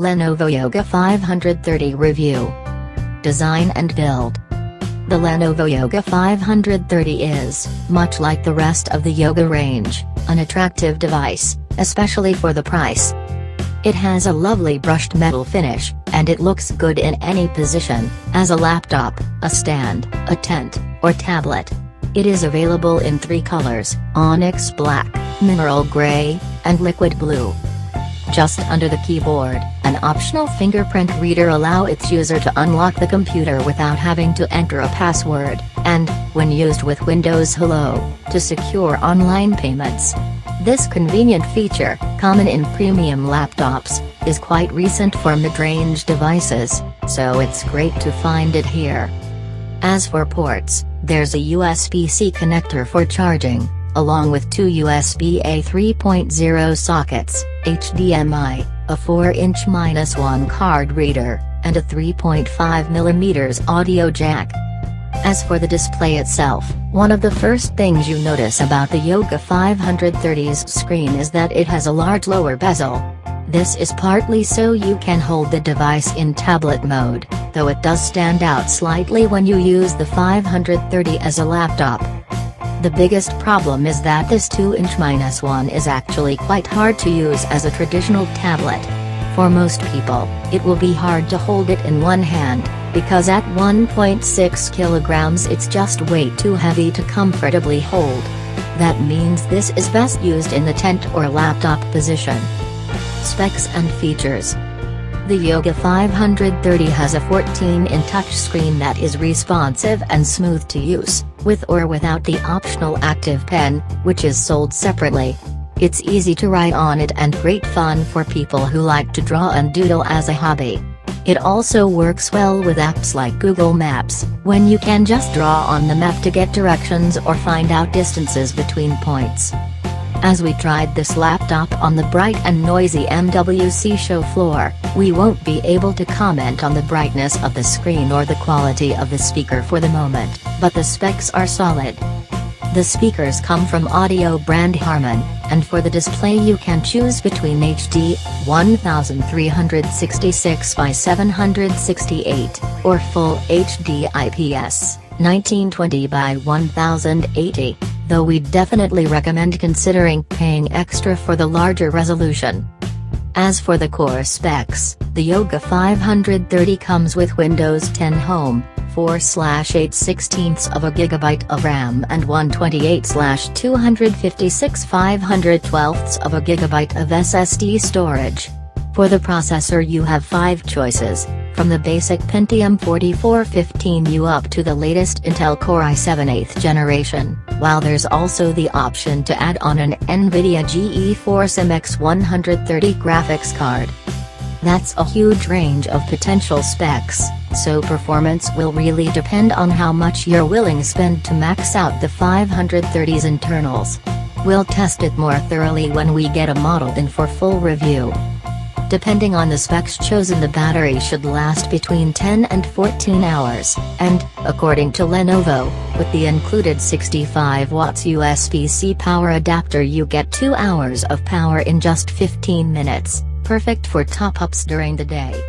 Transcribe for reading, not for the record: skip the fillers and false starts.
Lenovo Yoga 530 Review. Design and build. The Lenovo Yoga 530 is, much like the rest of the Yoga range, an attractive device, especially for the price. It has a lovely brushed metal finish, and it looks good in any position, as a laptop, a stand, a tent, or tablet. It is available in 3 colors, onyx black, mineral gray, and liquid blue. Just under the keyboard, an optional fingerprint reader allows its user to unlock the computer without having to enter a password, and, when used with Windows Hello, to secure online payments. This convenient feature, common in premium laptops, is quite recent for mid-range devices, so it's great to find it here. As for ports, there's a USB-C connector for charging, along with 2 USB-A 3.0 sockets, HDMI, a 4-inch-1 card reader, and a 3.5mm audio jack. As for the display itself, one of the first things you notice about the Yoga 530's screen is that it has a large lower bezel. This is partly so you can hold the device in tablet mode, though it does stand out slightly when you use the 530 as a laptop. The biggest problem is that this 2-inch-1 is actually quite hard to use as a traditional tablet. For most people, it will be hard to hold it in one hand, because at 1.6 kilograms it's just way too heavy to comfortably hold. That means this is best used in the tent or laptop position. Specs and features. The Yoga 530 has a 14-inch touchscreen that is responsive and smooth to use, with or without the optional Active Pen, which is sold separately. It's easy to write on it and great fun for people who like to draw and doodle as a hobby. It also works well with apps like Google Maps, when you can just draw on the map to get directions or find out distances between points. As we tried this laptop on the bright and noisy MWC show floor, we won't be able to comment on the brightness of the screen or the quality of the speaker for the moment, but the specs are solid. The speakers come from audio brand Harman, and for the display you can choose between HD 1366 by 768, or Full HD IPS 1920 by 1080. Though we'd definitely recommend considering paying extra for the larger resolution. As for the core specs, the Yoga 530 comes with Windows 10 Home, 4/8/16 of a gigabyte of RAM and 128/256 512ths of a gigabyte of SSD storage. For the processor you have 5 choices, from the basic Pentium 4415U up to the latest Intel Core i7 8th generation, while there's also the option to add on an NVIDIA GeForce MX 130 graphics card. That's a huge range of potential specs, so performance will really depend on how much you're willing to spend to max out the 530's internals. We'll test it more thoroughly when we get a model in for full review. Depending on the specs chosen, the battery should last between 10 and 14 hours, and, according to Lenovo, with the included 65 watts USB-C power adapter you get 2 hours of power in just 15 minutes, perfect for top-ups during the day.